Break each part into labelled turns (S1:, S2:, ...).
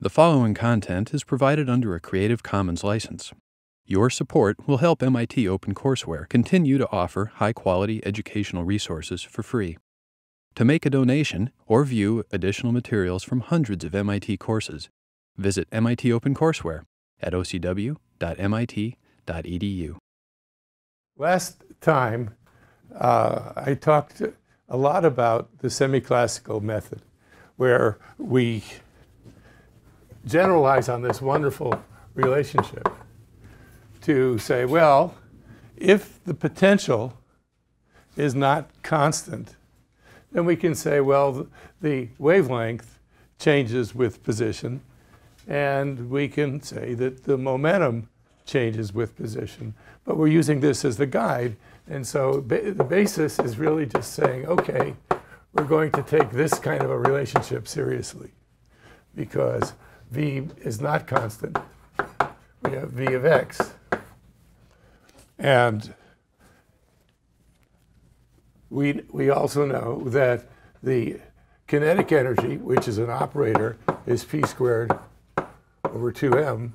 S1: The following content is provided under a Creative Commons license. Your support will help MIT OpenCourseware continue to offer high-quality educational resources for free. To make a donation or view additional materials from hundreds of MIT courses, visit MIT OpenCourseware at ocw.mit.edu.
S2: Last time, I talked a lot about the semiclassical method, where we generalize on this wonderful relationship to say, well, if the potential is not constant, then we can say, well, the wavelength changes with position, and we can say that the momentum changes with position. But we're using this as the guide, and so the basis is really just saying, okay, we're going to take this kind of a relationship seriously, because V is not constant. We have V of x. And we also know that the kinetic energy, which is an operator, is p squared over 2m.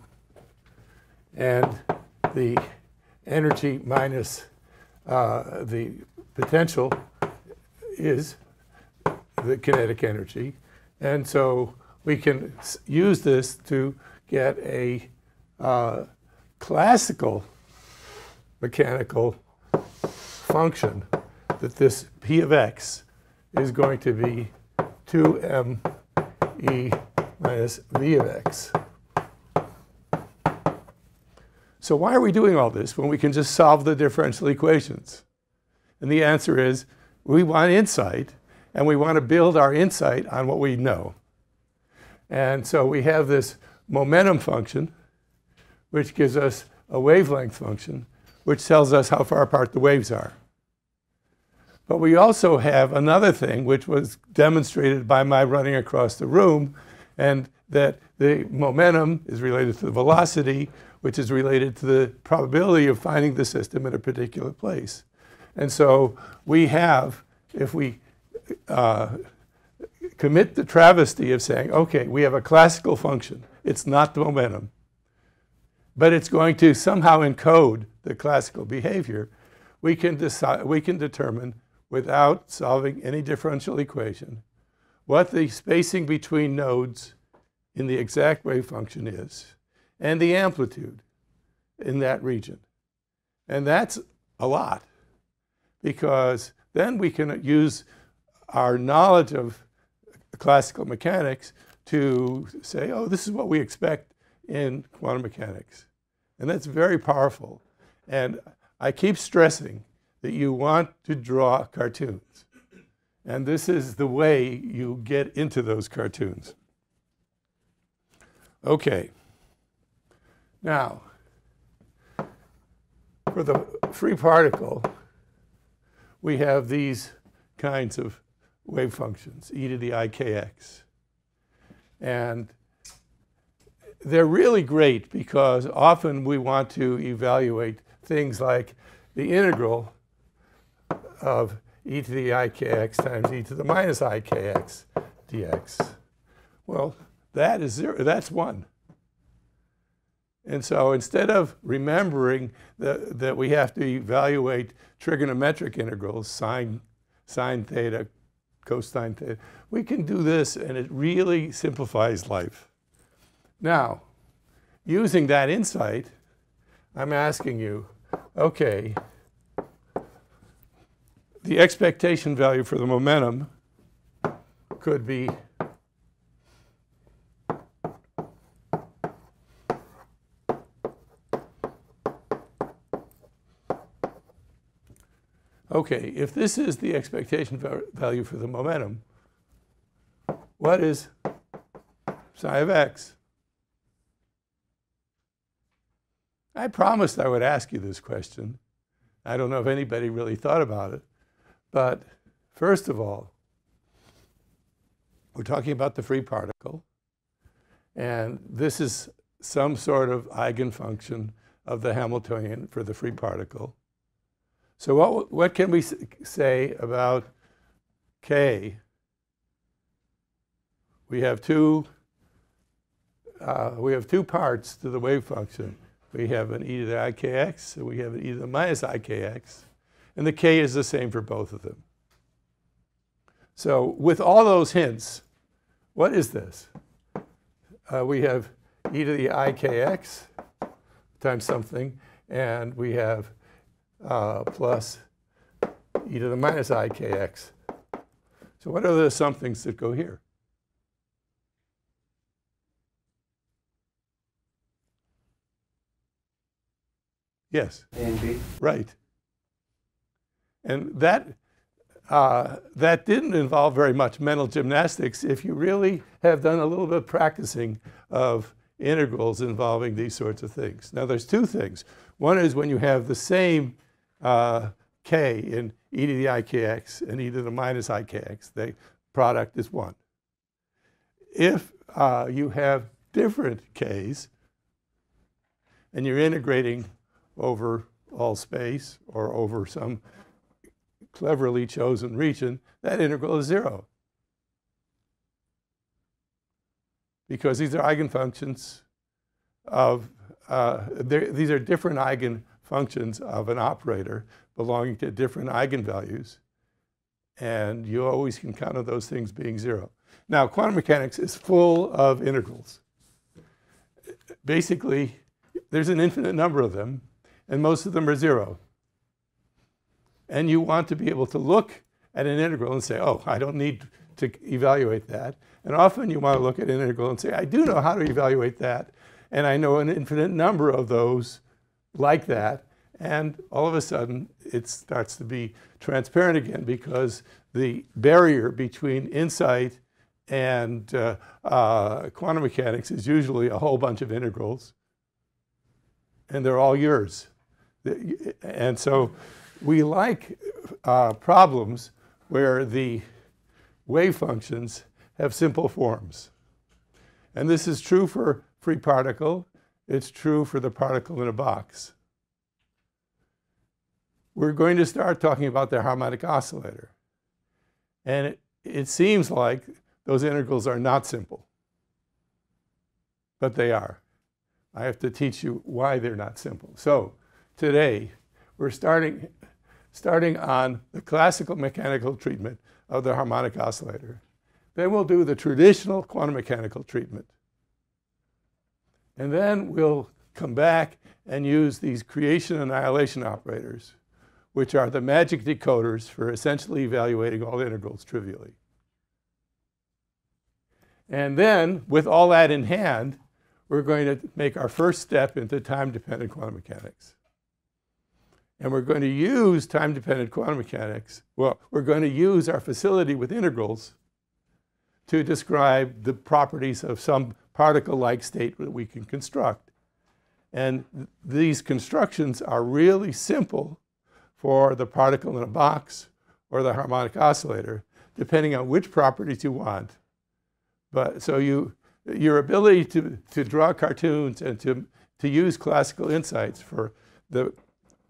S2: And the energy minus the potential is the kinetic energy. And so we can use this to get a classical mechanical function that this p of x is going to be 2m e minus v of x. So why are we doing all this when we can just solve the differential equations? And the answer is we want insight, and we want to build our insight on what we know. And so we have this momentum function, which gives us a wavelength function, which tells us how far apart the waves are. But we also have another thing, which was demonstrated by my running across the room, and that the momentum is related to the velocity, which is related to the probability of finding the system in a particular place. And so we have, if we commit the travesty of saying, okay, we have a classical function. It's not the momentum, but it's going to somehow encode the classical behavior. We can determine, without solving any differential equation, what the spacing between nodes in the exact wave function is, and the amplitude in that region. And that's a lot, because then we can use our knowledge of classical mechanics to say, oh, this is what we expect in quantum mechanics. And that's very powerful. And I keep stressing that you want to draw cartoons. And this is the way you get into those cartoons. Okay. Now, for the free particle, we have these kinds of wave functions, e to the ikx. And they're really great because often we want to evaluate things like the integral of e to the ikx times e to the minus ikx dx. Well, that is 0. That's 1. And so instead of remembering that we have to evaluate trigonometric integrals, sine theta, cosine theta, we can do this, and it really simplifies life. Now, using that insight, I'm asking you, okay, the expectation value for the momentum could be okay, if this is the expectation value for the momentum, what is psi of x? I promised I would ask you this question. I don't know if anybody really thought about it. But first of all, we're talking about the free particle. And this is some sort of eigenfunction of the Hamiltonian for the free particle. So what can we say about K? We have two we have two parts to the wave function. We have an e to the ikx, and we have an e to the minus ikx. And the k is the same for both of them. So with all those hints, what is this? We have e to the ikx times something, and we have plus e to the minus ikx. So what are the somethings that go here? Yes.
S3: A and B.
S2: Right. And that didn't involve very much mental gymnastics if you really have done a little bit of practicing of integrals involving these sorts of things. Now, there's two things. One is when you have the same k in e to the ikx and e to the minus ikx, the product is 1. If you have different k's and you're integrating over all space or over some cleverly chosen region, that integral is 0. Because these are eigenfunctions of, these are different eigenfunctions of an operator belonging to different eigenvalues. And you always can count on those things being 0. Now, quantum mechanics is full of integrals. Basically, there's an infinite number of them, and most of them are 0. And you want to be able to look at an integral and say, oh, I don't need to evaluate that. And often you want to look at an integral and say, I do know how to evaluate that, and I know an infinite number of those like that. And all of a sudden, it starts to be transparent again, because the barrier between insight and quantum mechanics is usually a whole bunch of integrals, and they're all yours. And so we like problems where the wave functions have simple forms. And this is true for free particle. It's true for the particle in a box. We're going to start talking about the harmonic oscillator. And it seems like those integrals are not simple. But they are. I have to teach you why they're not simple. So today, we're starting on the classical mechanical treatment of the harmonic oscillator. Then we'll do the traditional quantum mechanical treatment. And then we'll come back and use these creation annihilation operators, which are the magic decoders for essentially evaluating all integrals trivially. And then, with all that in hand, we're going to make our first step into time-dependent quantum mechanics. And we're going to use time-dependent quantum mechanics. Well, we're going to use our facility with integrals to describe the properties of some particle-like state that we can construct. And these constructions are really simple for the particle in a box or the harmonic oscillator, depending on which properties you want. But so your ability to draw cartoons and to use classical insights for the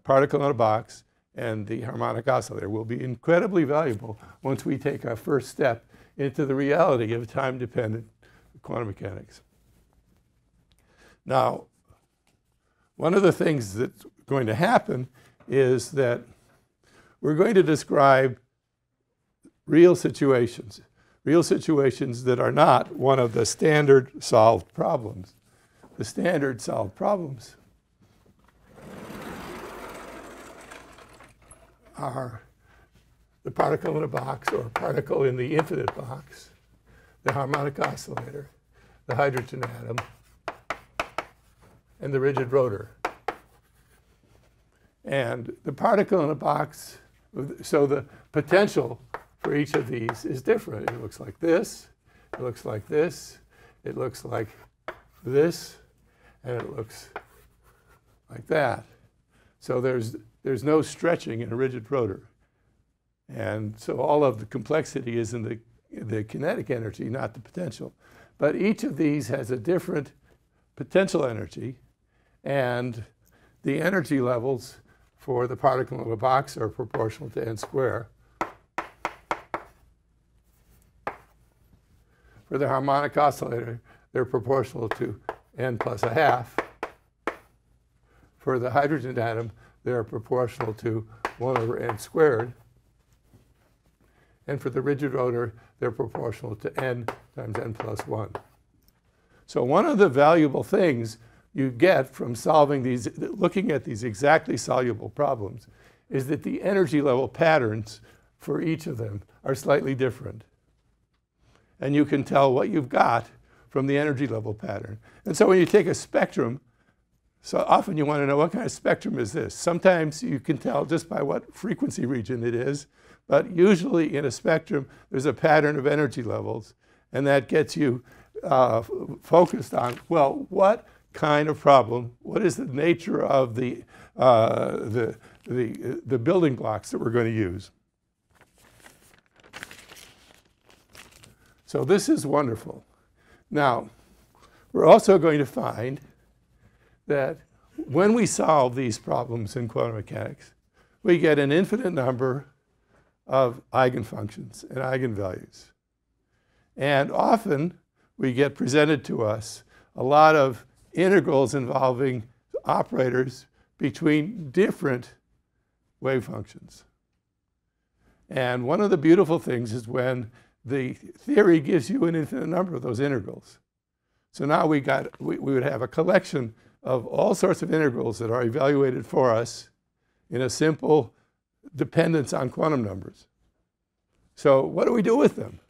S2: particle in a box and the harmonic oscillator will be incredibly valuable once we take our first step into the reality of time-dependent quantum mechanics. Now, one of the things that's going to happen is that we're going to describe real situations that are not one of the standard solved problems. The standard solved problems are the particle in a box or particle in the infinite box, the harmonic oscillator, the hydrogen atom, and the rigid rotor. And the particle in a box, so the potential for each of these is different. It looks like this, it looks like this, it looks like this, and it looks like that. So there's no stretching in a rigid rotor. And so all of the complexity is in the kinetic energy, not the potential. But each of these has a different potential energy, and the energy levels for the particle in a box are proportional to n squared. For the harmonic oscillator, they're proportional to n plus a half. For the hydrogen atom, they're proportional to 1 over n squared. And for the rigid rotor, they're proportional to n times n plus 1. So one of the valuable things you get from solving these, looking at these exactly soluble problems, is that the energy level patterns for each of them are slightly different. And you can tell what you've got from the energy level pattern. And so when you take a spectrum, so often you want to know what kind of spectrum is this. Sometimes you can tell just by what frequency region it is, but usually in a spectrum there's a pattern of energy levels, and that gets you focused on, well, what kind of problem, what is the nature of the building blocks that we're going to use. So this is wonderful. Now, we're also going to find that when we solve these problems in quantum mechanics, we get an infinite number of eigenfunctions and eigenvalues. And often we get presented to us a lot of integrals involving operators between different wave functions. And one of the beautiful things is when the theory gives you an infinite number of those integrals. So now we would have a collection of all sorts of integrals that are evaluated for us in a simple dependence on quantum numbers. So what do we do with them?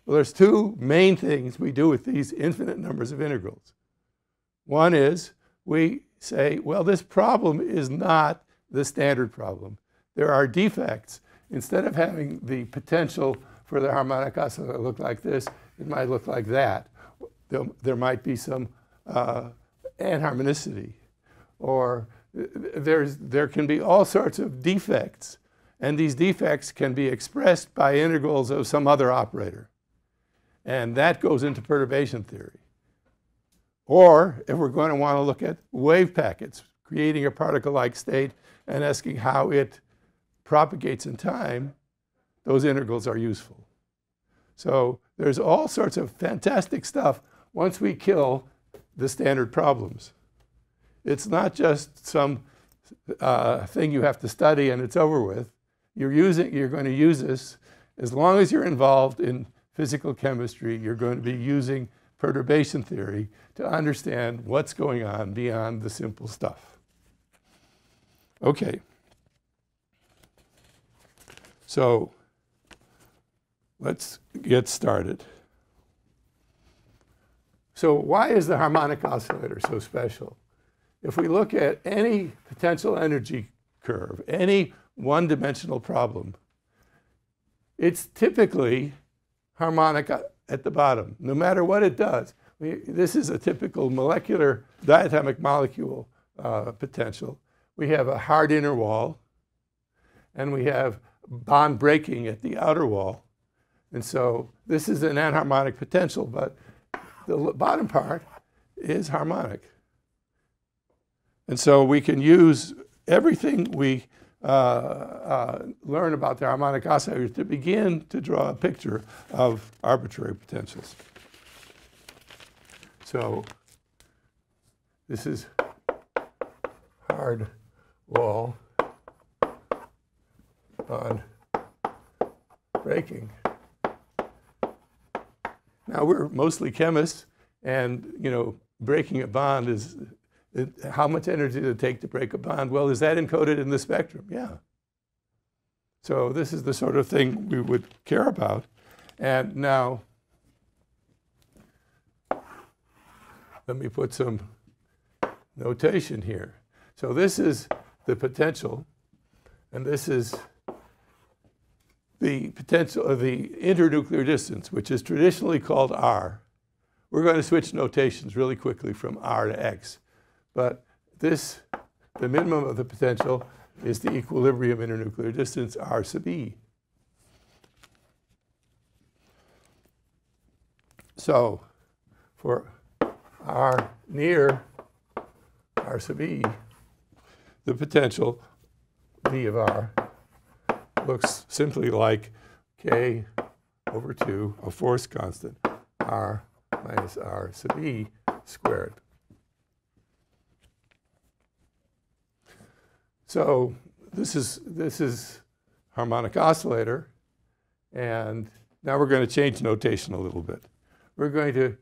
S2: Well, there's two main things we do with these infinite numbers of integrals. One is we say, well, this problem is not the standard problem. There are defects. Instead of having the potential for the harmonic oscillator look like this, it might look like that. There might be some anharmonicity, or there can be all sorts of defects, and these defects can be expressed by integrals of some other operator, and that goes into perturbation theory. Or if we're going to want to look at wave packets, creating a particle-like state and asking how it propagates in time, those integrals are useful. So there's all sorts of fantastic stuff once we kill the standard problems. It's not just some thing you have to study and it's over with. You're going to use this. As long as you're involved in physical chemistry, you're going to be using perturbation theory to understand what's going on beyond the simple stuff. Okay. So let's get started. So why is the harmonic oscillator so special? If we look at any potential energy curve, any one-dimensional problem, it's typically harmonic at the bottom, no matter what it does. This is a typical molecular diatomic molecule potential. We have a hard inner wall, and we have bond breaking at the outer wall. And so this is an anharmonic potential, but the bottom part is harmonic. And so we can use everything we learn about the harmonic oscillator to begin to draw a picture of arbitrary potentials. So this is hard wall bond breaking. Now we're mostly chemists, and breaking a bond is how much energy does it take to break a bond? Well, is that encoded in the spectrum? Yeah. So this is the sort of thing we would care about. And now let me put some notation here. So this is the potential, and this is the potential of the internuclear distance, which is traditionally called R. We're going to switch notations really quickly from R to X. But this, the minimum of the potential, is the equilibrium internuclear distance, R sub E. So for R near R sub E, the potential, V of R, looks simply like K over 2, a force constant, R minus R sub E squared. So this is harmonic oscillator, and now we're going to change notation a little bit. We're going to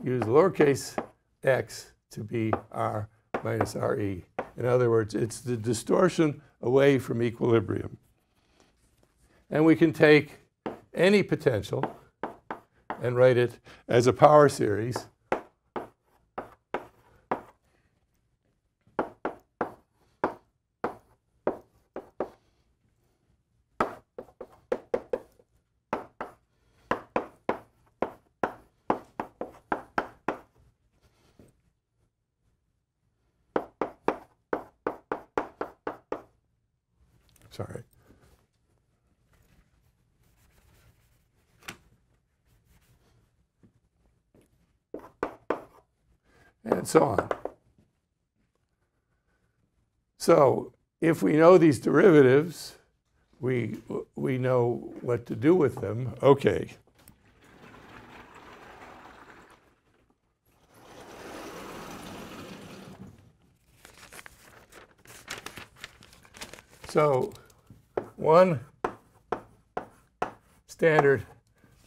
S2: use lowercase x to be r minus re. In other words, it's the distortion away from equilibrium. And we can take any potential and write it as a power series sorry. And so on. So if we know these derivatives, we know what to do with them. Okay. So one standard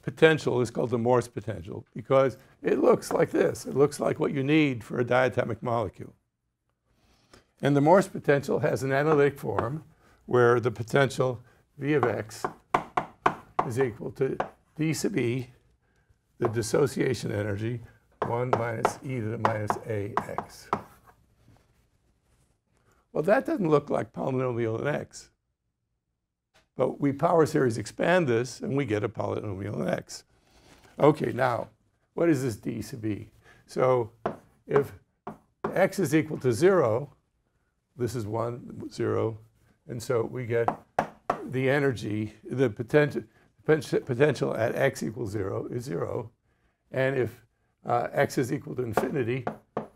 S2: potential is called the Morse potential because it looks like this. It looks like what you need for a diatomic molecule. And the Morse potential has an analytic form where the potential V of x is equal to d sub e, the dissociation energy, 1 minus e to the minus ax. Well, that doesn't look like polynomial in x. But we power series expand this, and we get a polynomial in x. OK, now, what is this d sub e? So if x is equal to 0, this is 1, 0. And so we get the energy, the potential at x equals 0 is 0. And if x is equal to infinity,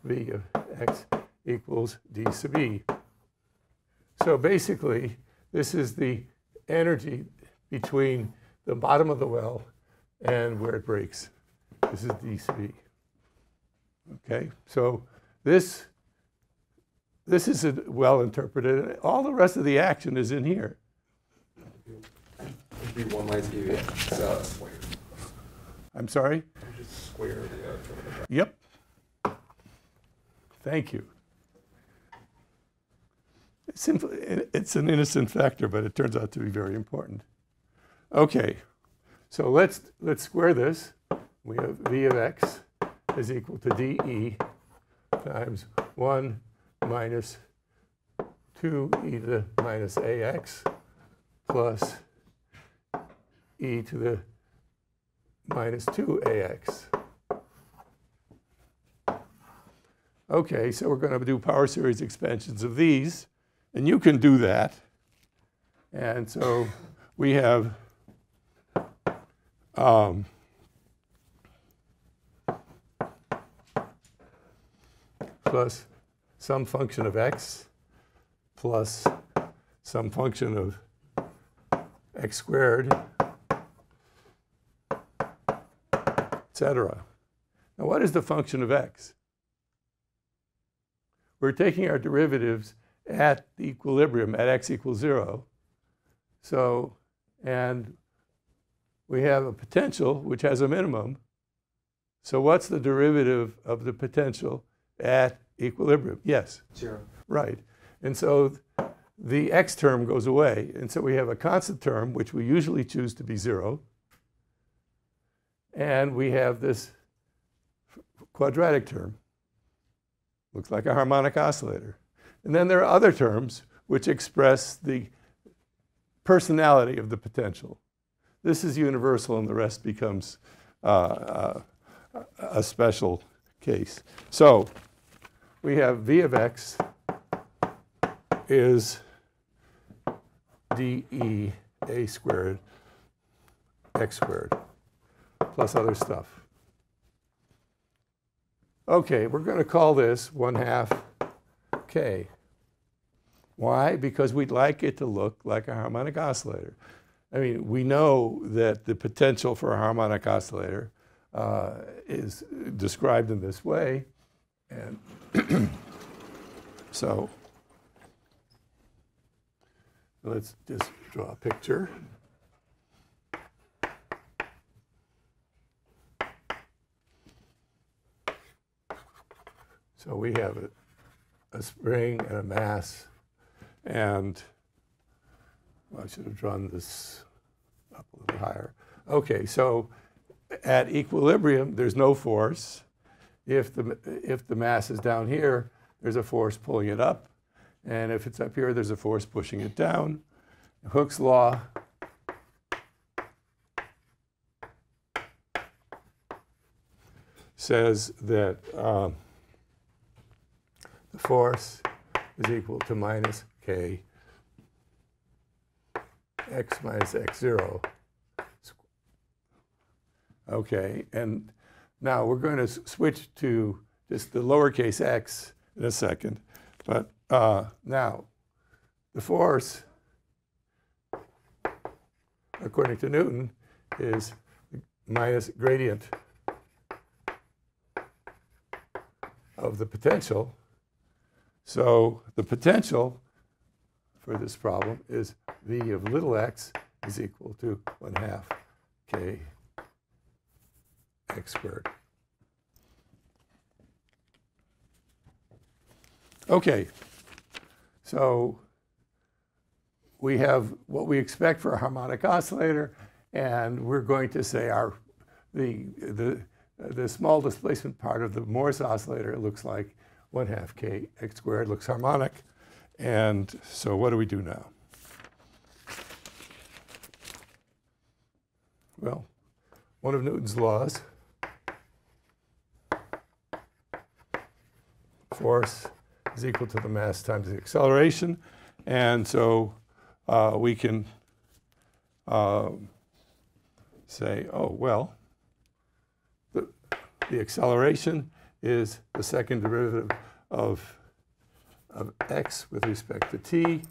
S2: v of x equals d sub e. So basically, this is the energy between the bottom of the well and where it breaks. This is d sub e. Okay, so this is well interpreted. All the rest of the action is in here.
S3: It'd be 1 minus e to the x squared.
S2: I'm sorry?
S3: You just square the
S2: Yep. Thank you. It's an innocent factor, but it turns out to be very important. Okay, so let's square this. We have v of x is equal to dE times 1 minus 2e to the minus ax plus e to the minus 2ax. Okay, so we're going to do power series expansions of these. And you can do that. And so we have plus some function of x plus some function of x squared, etc. Now, what is the function of x? We're taking our derivatives at the equilibrium at x equals 0. So, and we have a potential which has a minimum. So what's the derivative of the potential at equilibrium? Yes?
S3: 0.
S2: Right. And so the x term goes away. And so we have a constant term, which we usually choose to be 0. And we have this quadratic term. Looks like a harmonic oscillator. And then there are other terms which express the personality of the potential. This is universal, and the rest becomes a special case. So we have v of x is dE a squared x squared plus other stuff. OK, we're going to call this 1/2 k. Why? Because we'd like it to look like a harmonic oscillator. I mean, we know that the potential for a harmonic oscillator is described in this way. And so let's just draw a picture. So we have a spring and a mass, and well, I should have drawn this up a little higher. Okay, so at equilibrium, there's no force. If the mass is down here, there's a force pulling it up. And if it's up here, there's a force pushing it down. Hooke's law says that the force is equal to minus k x minus x0. Okay, and now we're going to switch to just the lowercase x in a second. But now, the force, according to Newton, is minus gradient of the potential. So the potential for this problem is V of little x is equal to 1/2 k x squared. Okay, so we have what we expect for a harmonic oscillator, and we're going to say the small displacement part of the Morse oscillator looks like 1/2 k x squared, looks harmonic. And so what do we do now? Well, one of Newton's laws, force is equal to the mass times the acceleration. And so we can say, oh, well, the acceleration is the second derivative of x with respect to t.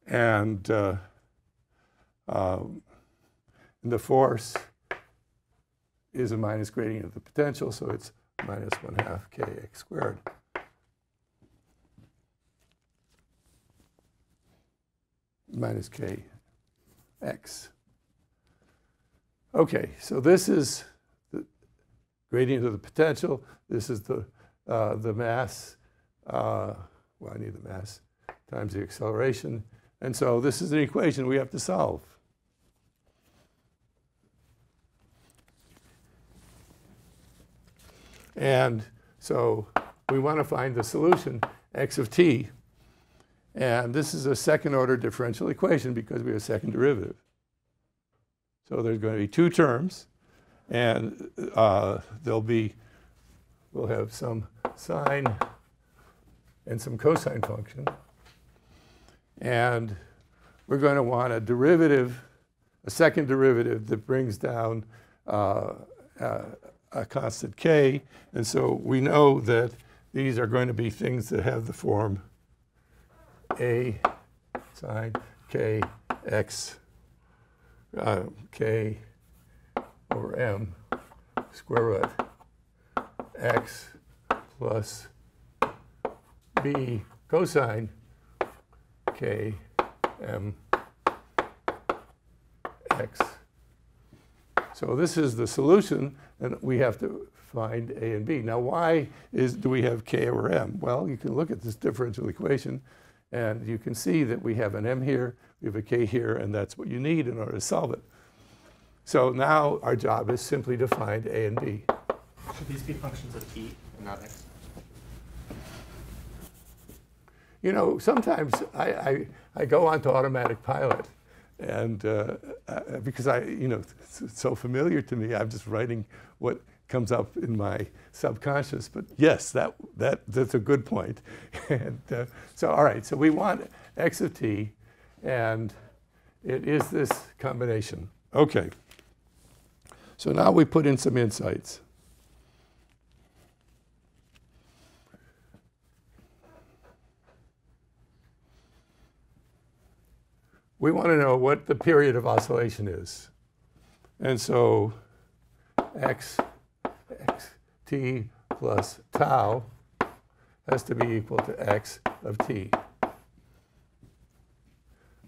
S2: And the force is a minus gradient of the potential, so it's minus 1/2 k x squared. Minus k x. Okay, so this is the gradient of the potential. This is the mass. Well, I need the mass times the acceleration. And so this is an equation we have to solve. And so we want to find the solution, x of t. And this is a second order differential equation because we have a second derivative. So there's going to be two terms, and we'll have some sine and some cosine function. And we're going to want a derivative, a second derivative that brings down a constant k. And so we know that these are going to be things that have the form a sine k x k over m square root x plus b cosine k m x. So this is the solution, and we have to find a and b. Now, why do we have k over m? Well, you can look at this differential equation, and you can see that we have an m here, we have a k here, and that's what you need in order to solve it. So now our job is simply to find a and b.
S4: Should these be functions of t and not x?
S2: You know, sometimes I go on to automatic pilot, and because it's so familiar to me, I'm just writing what comes up in my subconscious. But yes, that's a good point. And so all right, so we want x of t, and it is this combination. Okay. So now we put in some insights. We want to know what the period of oscillation is. And so t plus tau has to be equal to x of t.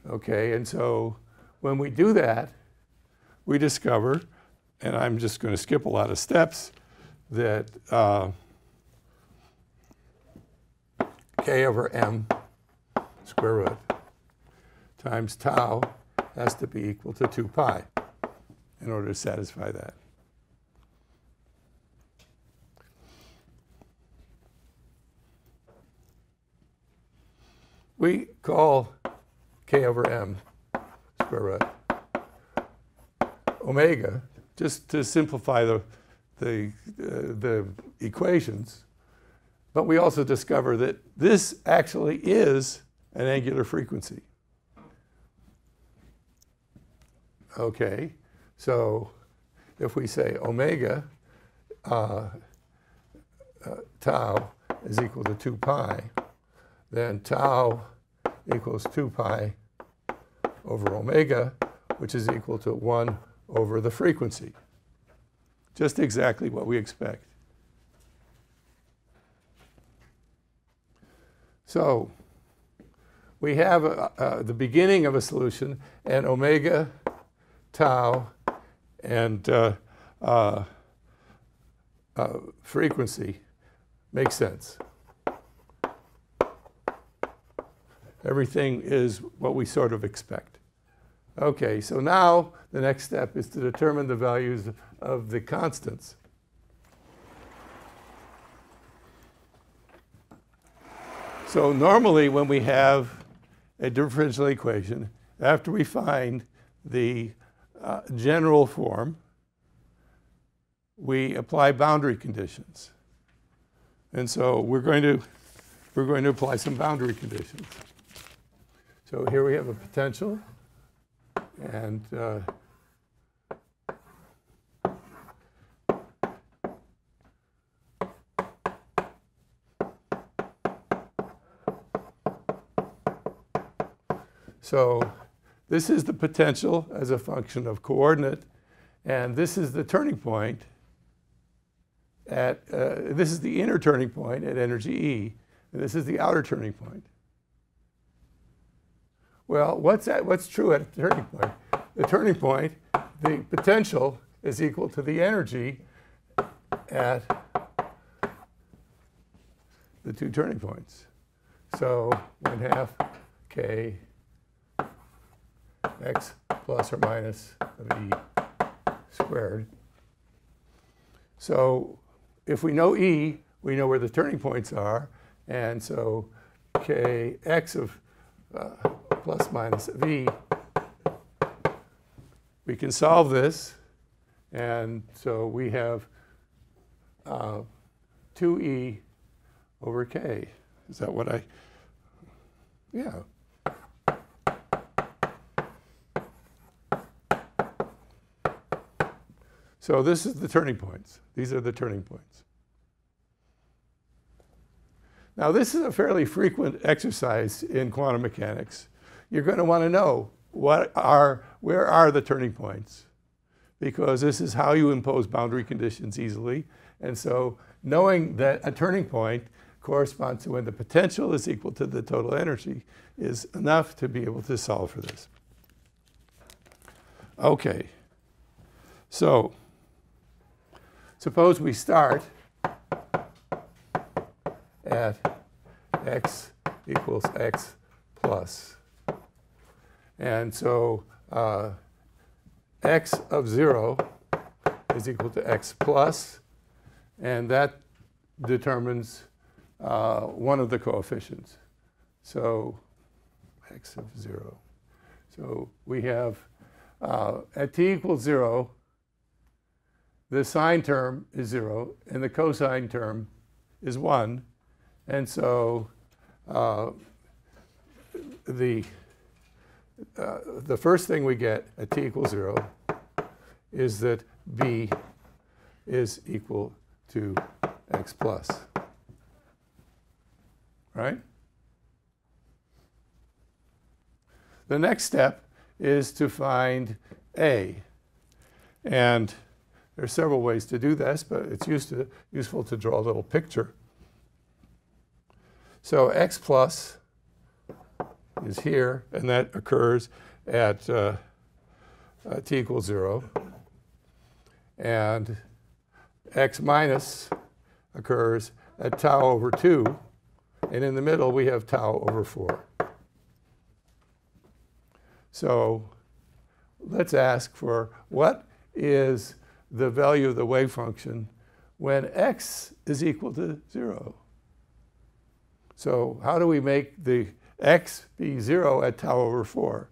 S2: Okay, and so when we do that, we discover, and I'm just going to skip a lot of steps, that k over m square root times tau has to be equal to 2 pi in order to satisfy that. We call k over m square root omega, just to simplify the equations. But we also discover that this actually is an angular frequency. Okay, so if we say omega tau is equal to 2 pi, then tau equals 2 pi over omega, which is equal to 1 over the frequency. Just exactly what we expect. So we have the beginning of a solution, and omega, tau, and frequency makes sense. Everything is what we sort of expect. Okay, so now the next step is to determine the values of the constants. So normally when we have a differential equation, after we find the general form, we apply boundary conditions. And so we're going to apply some boundary conditions. So here we have a potential, and so this is the potential as a function of coordinate, and this is the turning point at, this is the inner turning point at energy E, and this is the outer turning point. Well, what's true at the turning point? The turning point, the potential is equal to the energy at the two turning points. So 1/2 k x plus or minus of E squared. So if we know E, we know where the turning points are, and so kx of plus minus v, we can solve this, and so we have 2e over k. Is that what I, yeah. So this is the turning points. These are the turning points. Now this is a fairly frequent exercise in quantum mechanics. You're going to want to know where are the turning points, because this is how you impose boundary conditions easily. And so knowing that a turning point corresponds to when the potential is equal to the total energy is enough to be able to solve for this. Okay, so suppose we start at x equals x plus. And so x of 0 is equal to x plus, and that determines one of the coefficients. So x of 0. So we have at t equals 0, the sine term is 0, and the cosine term is 1. And so the first thing we get at t equals 0 is that b is equal to x plus, right? The next step is to find a. And There are several ways to do this, but it's useful to draw a little picture. So x plus is here, and that occurs at t equals 0. And x minus occurs at tau over 2. And in the middle, we have tau over 4. So let's ask for what is the value of the wave function when x is equal to 0. So how do we make the x be 0 at tau over 4?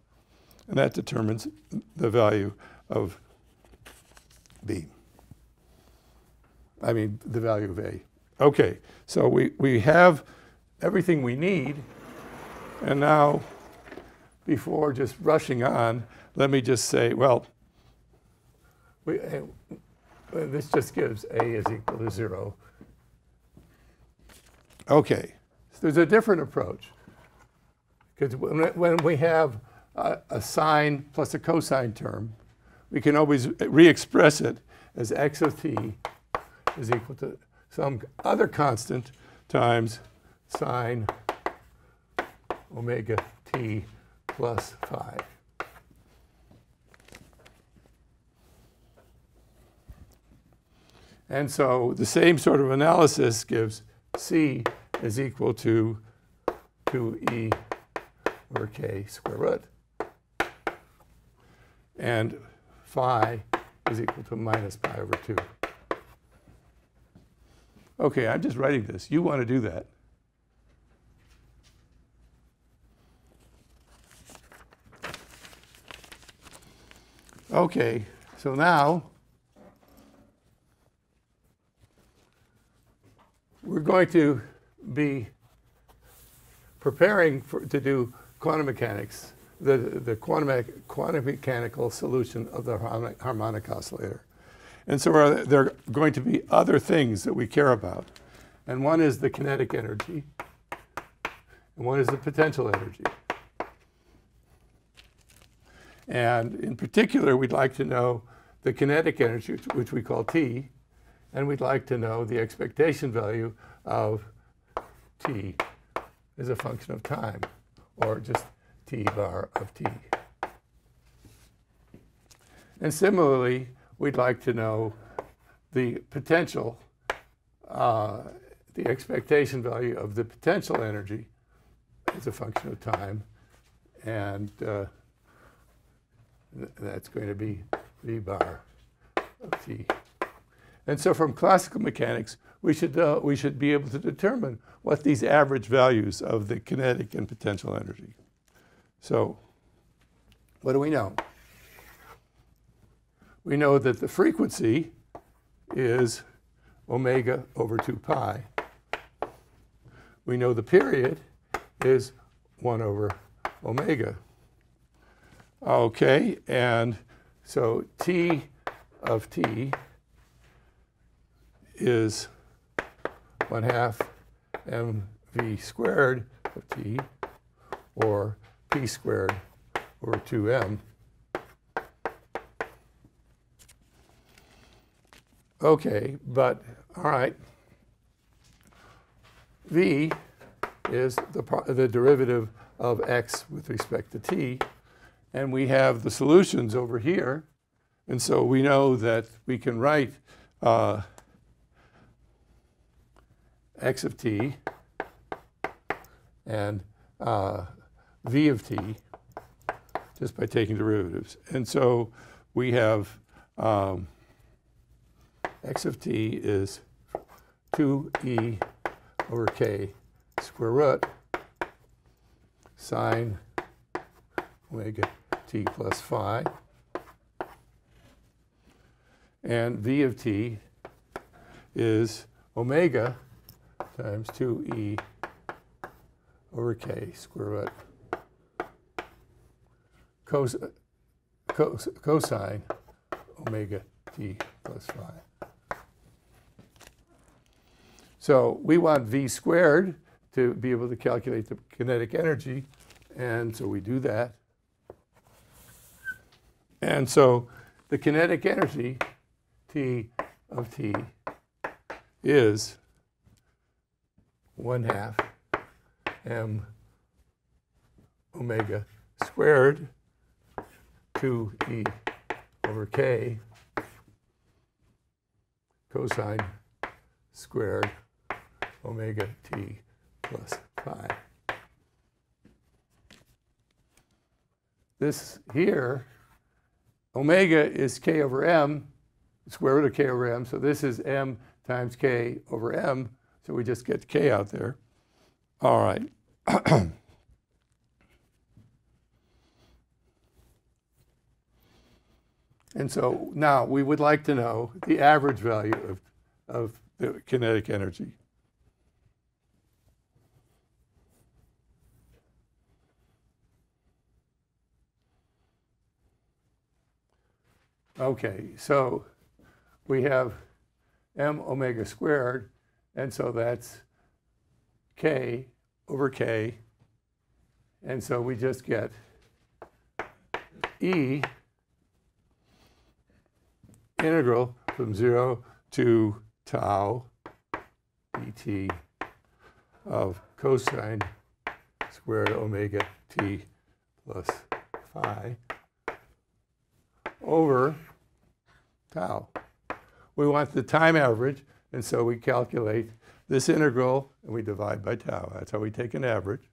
S2: And that determines the value of b. I mean, the value of a. OK, so we have everything we need. And now, before just rushing on, let me just say, well, this just gives a is equal to 0. OK, so there's a different approach. Because when we have a sine plus a cosine term, we can always re-express it as x of t is equal to some other constant times sine omega t plus phi. And so the same sort of analysis gives c is equal to 2e over k square root. And phi is equal to minus pi over 2. OK, I'm just writing this. You want to do that. OK, so now we're going to be preparing to do quantum mechanics, the quantum mechanical solution of the harmonic oscillator. And so there are going to be other things that we care about. And one is the kinetic energy, and one is the potential energy. And in particular, we'd like to know the kinetic energy, which we call T, and we'd like to know the expectation value of T as a function of time, or just T bar of T. And similarly, we'd like to know the potential, the expectation value of the potential energy as a function of time, and that's going to be V bar of T. And so from classical mechanics, we should be able to determine what these average values of the kinetic and potential energy. So what do we know? We know that the frequency is omega over 2 pi. We know the period is 1 over omega. OK, and so T of T is 1/2 mv squared of T, or P squared over 2m. OK, but all right. V is the derivative of x with respect to t. And we have the solutions over here. And so we know that we can write x of t and v of t just by taking derivatives. And so we have x of t is 2e over k square root sine omega t plus phi. And v of t is omega times 2e over k square root cosine omega t plus phi. So we want v squared to be able to calculate the kinetic energy, and so we do that. And so the kinetic energy t of t is 1/2 m omega squared 2e over k cosine squared omega t plus phi. This here, omega is k over m, square root of k over m, so this is m times k over m, so we just get k out there. All right. And so now we would like to know the average value of the kinetic energy. Okay, so we have m omega squared, and so that's k over k, and so we just get E integral from 0 to tau dt of cosine squared omega t plus phi over tau. We want the time average, and so we calculate this integral and we divide by tau. That's how we take an average.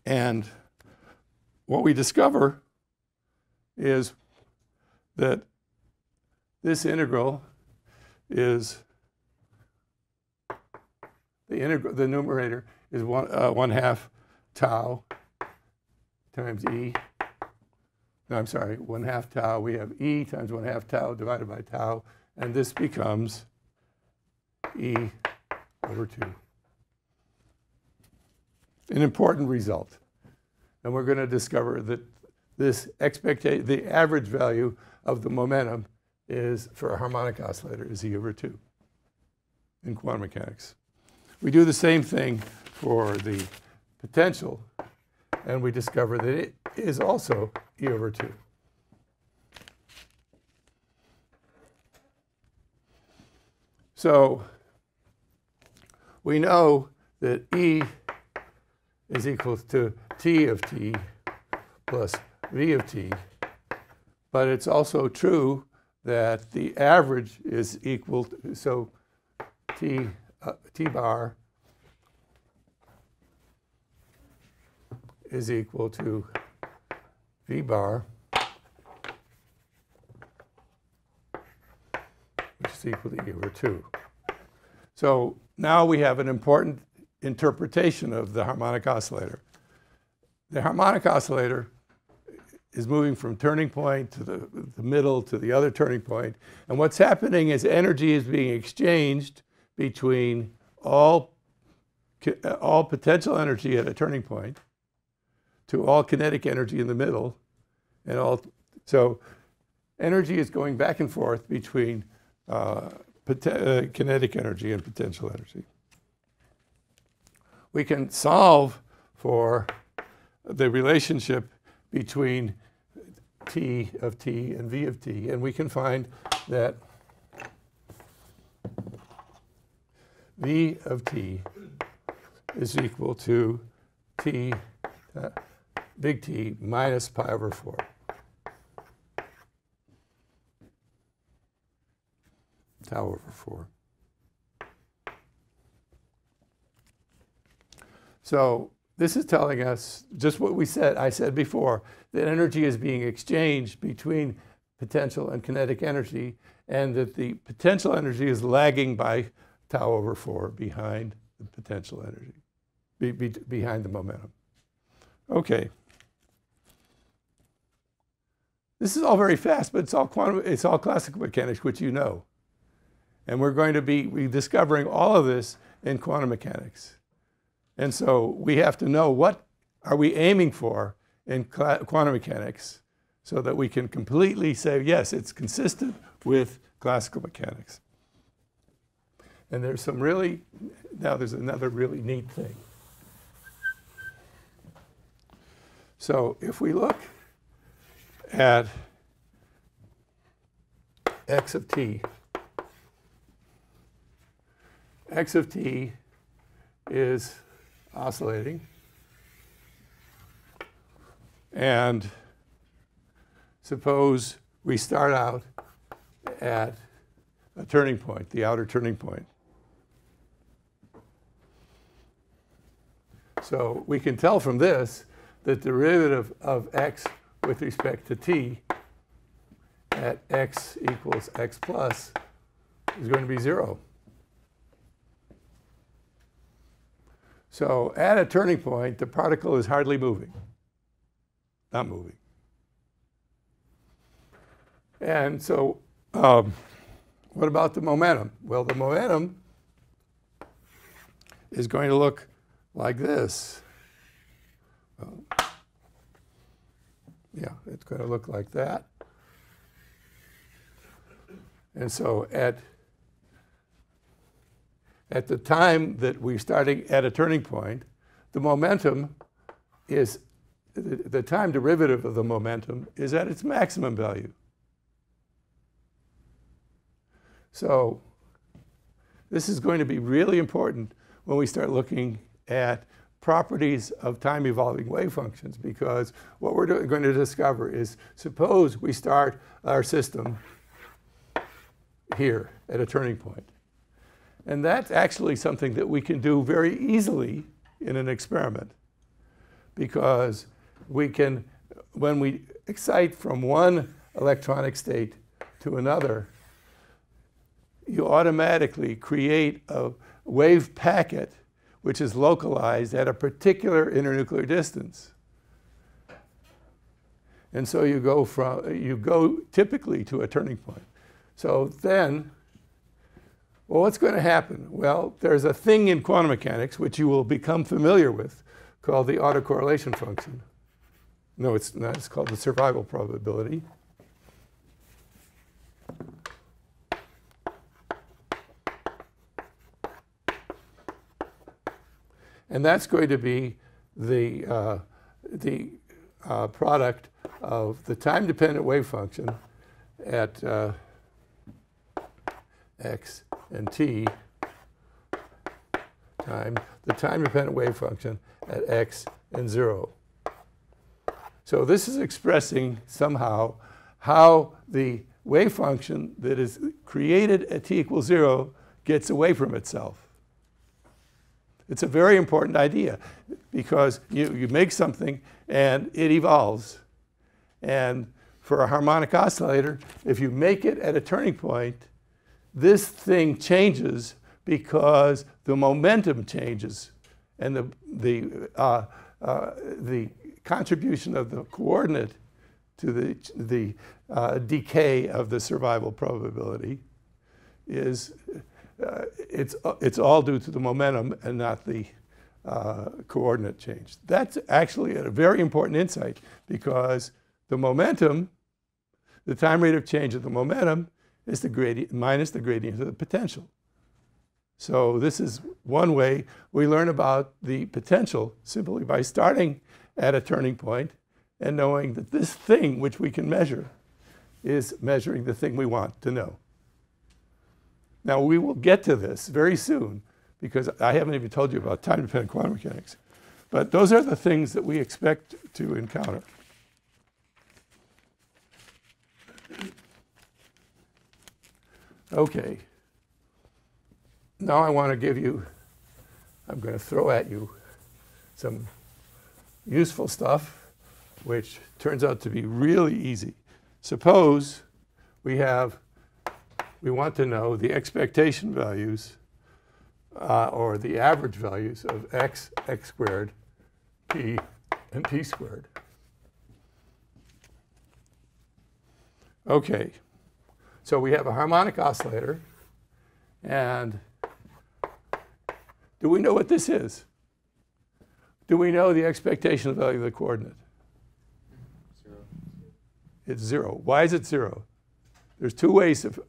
S2: And what we discover is that this integral is the numerator is 1/2 tau times e. No, I'm sorry, 1/2 tau. We have e times 1/2 tau divided by tau, and this becomes e over 2. An important result. And we're going to discover that the average value of the momentum is, for a harmonic oscillator, is e over 2 in quantum mechanics. We do the same thing for the potential, and we discover that it is also e over 2. So we know that E is equal to T of t plus V of t, but it's also true that the average is equal to, so T bar is equal to V bar, which is equal to E over 2. So now we have an important interpretation of the harmonic oscillator. The harmonic oscillator is moving from turning point to the middle to the other turning point. And what's happening is energy is being exchanged between all potential energy at a turning point to all kinetic energy in the middle. So energy is going back and forth between kinetic energy and potential energy. We can solve for the relationship between T of t and V of t, and we can find that V of t is equal to t, big T, minus pi over 4. Tau over 4. So this is telling us just what I said before, that energy is being exchanged between potential and kinetic energy, and that the potential energy is lagging by tau over 4 behind the potential energy, behind the momentum. Okay. This is all very fast, but it's all classical mechanics, which you know. And we're going to be rediscovering all of this in quantum mechanics. And so we have to know what are we aiming for in quantum mechanics so that we can completely say, yes, it's consistent with classical mechanics. And there's there's another really neat thing. So if we look at x of t. X of t is oscillating. And suppose we start out at a turning point, the outer turning point. So we can tell from this that the derivative of x with respect to t at x equals x plus is going to be 0. So at a turning point, the particle is hardly moving, not moving. And so what about the momentum? Well, the momentum is going to look like this. Well, yeah, it's going to look like that. And so at the time that we're starting at a turning point, the momentum is, the time derivative of the momentum is at its maximum value. So this is going to be really important when we start looking at properties of time-evolving wave functions, because what we're going to discover is, suppose we start our system here at a turning point. And that's actually something that we can do very easily in an experiment, because we can, when we excite from one electronic state to another, you automatically create a wave packet which is localized at a particular internuclear distance. And so you go typically to a turning point. So then, well, what's going to happen? Well, there's a thing in quantum mechanics which you will become familiar with called the autocorrelation function. No, it's not. It's called the survival probability. And that's going to be the product of the time-dependent wave function at x and t time, the time-dependent wave function at x and 0. So this is expressing somehow how the wave function that is created at t equals 0 gets away from itself. It's a very important idea, because you make something and it evolves. And for a harmonic oscillator, if you make it at a turning point, this thing changes because the momentum changes, and the contribution of the coordinate to the decay of the survival probability is it's all due to the momentum and not the coordinate change. That's actually a very important insight, because the momentum, the time rate of change of the momentum, is the gradient minus the gradient of the potential. So this is one way we learn about the potential, simply by starting at a turning point and knowing that this thing which we can measure is measuring the thing we want to know. Now, we will get to this very soon, because I haven't even told you about time-dependent quantum mechanics. But those are the things that we expect to encounter. Okay. Now I want to give you, I'm going to throw at you some useful stuff, which turns out to be really easy. Suppose we want to know the expectation values or the average values of x, x squared, t, and t squared. Okay, so we have a harmonic oscillator, and do we know what this is? Do we know the expectation value of the coordinate?
S3: 0.
S2: It's 0. Why is it 0? There's two ways of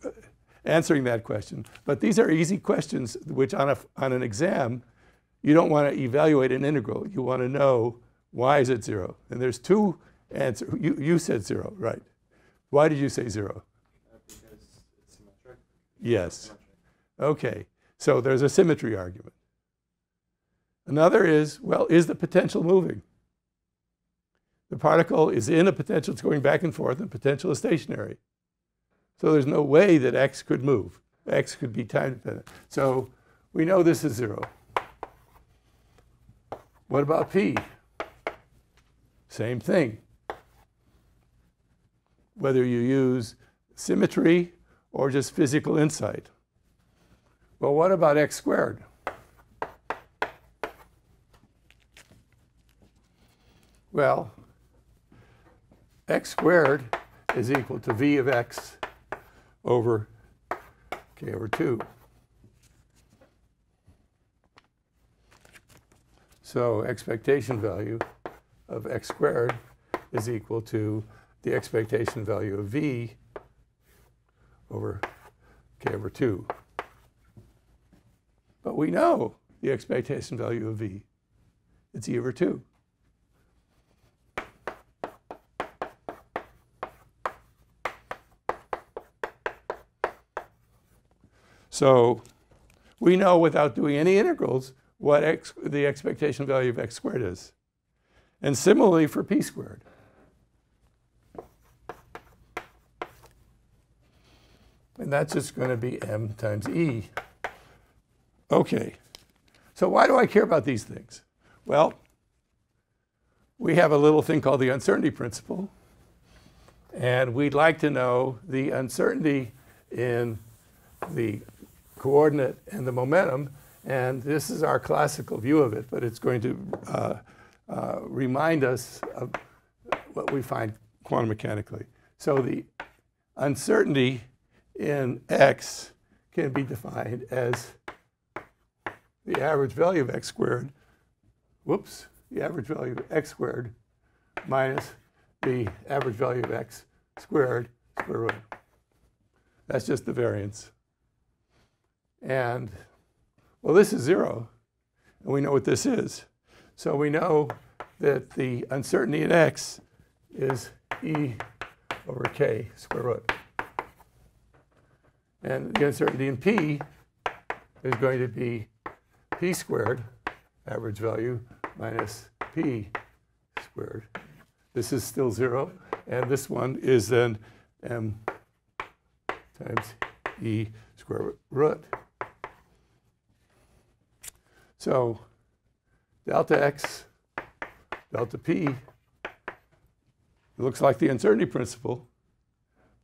S2: answering that question, but these are easy questions which on an exam you don't want to evaluate an integral. You want to know, why is it 0? And there's two answers. You said 0, right? Why did you say 0?
S3: Because
S2: Yes. Okay, so there's a symmetry argument. Another is, well, is the potential moving? The particle is in a potential, it's going back and forth, and potential is stationary. So there's no way that x could move. X could be time dependent. So we know this is 0. What about p? Same thing. Whether you use symmetry or just physical insight. Well, what about x squared? Well, x squared is equal to v of x over k over 2. So expectation value of x squared is equal to the expectation value of v over k over 2. But we know the expectation value of v. It's e over 2. So we know without doing any integrals what the expectation value of x squared is. And similarly for p squared. And that's just going to be m times e. Okay, so why do I care about these things? Well, we have a little thing called the uncertainty principle. And we'd like to know the uncertainty in the coordinate and the momentum. And this is our classical view of it, but it's going to remind us of what we find quantum mechanically. So the uncertainty in x can be defined as the average value of x squared, the average value of x squared minus the average value of x squared square root. That's just the variance. And, well, this is 0, and we know what this is. So we know that the uncertainty in x is e over k square root. And the uncertainty in p is going to be p squared, average value, minus p squared. This is still 0, and this one is then m times e square root. So delta x, delta p, it looks like the uncertainty principle.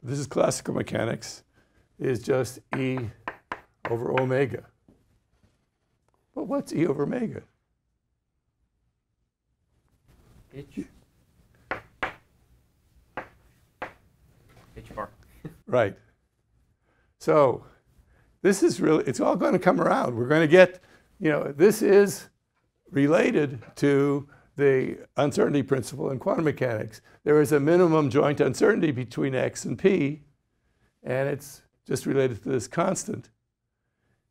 S2: This is classical mechanics, is just e over omega. Well, what's e over omega?
S4: H bar.
S2: Right. So this is really, it's all going to come around. We're going to get, this is related to the uncertainty principle in quantum mechanics. There is a minimum joint uncertainty between x and p, and it's just related to this constant.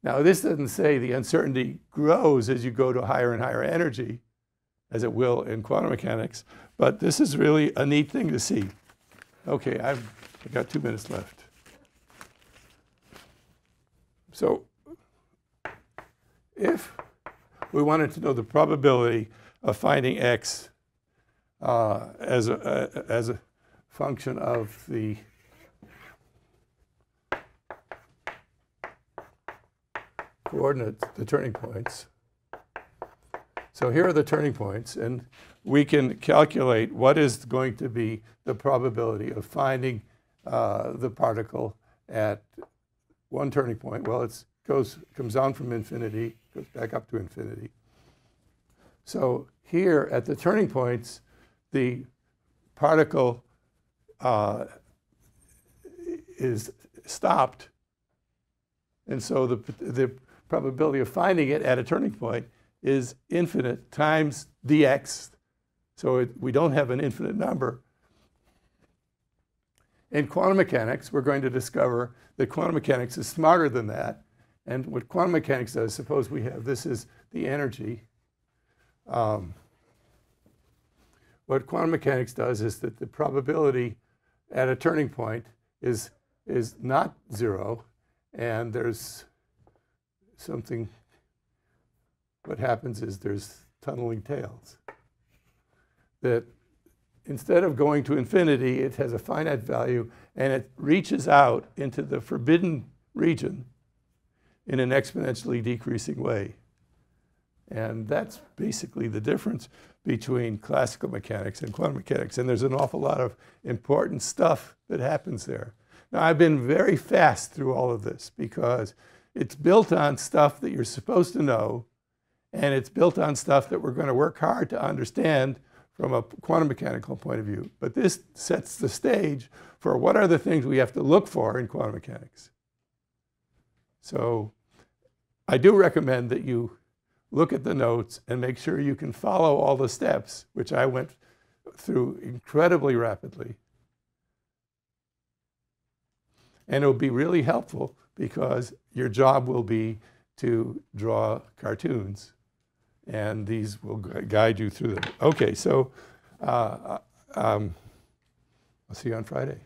S2: Now, this doesn't say the uncertainty grows as you go to higher and higher energy, as it will in quantum mechanics, but this is really a neat thing to see. Okay, I've got 2 minutes left. So if we wanted to know the probability of finding x as a function of the coordinates, the turning points. So here are the turning points, and we can calculate what is going to be the probability of finding the particle at one turning point. Well, it comes down from infinity, goes back up to infinity. So here at the turning points, the particle is stopped, and so the probability of finding it at a turning point is infinite times dx. So we don't have an infinite number. In quantum mechanics, we're going to discover that quantum mechanics is smarter than that. And what quantum mechanics does, suppose we have, this is the energy. What quantum mechanics does is that the probability at a turning point is not 0, and there's something, what happens is there's tunneling tails. That instead of going to infinity, it has a finite value, and it reaches out into the forbidden region in an exponentially decreasing way. And that's basically the difference between classical mechanics and quantum mechanics. And there's an awful lot of important stuff that happens there. Now, I've been very fast through all of this because it's built on stuff that you're supposed to know, and it's built on stuff that we're going to work hard to understand from a quantum mechanical point of view. But this sets the stage for what are the things we have to look for in quantum mechanics. So I do recommend that you look at the notes and make sure you can follow all the steps, which I went through incredibly rapidly. And it'll be really helpful because your job will be to draw cartoons, and these will guide you through them. Okay, so I'll see you on Friday.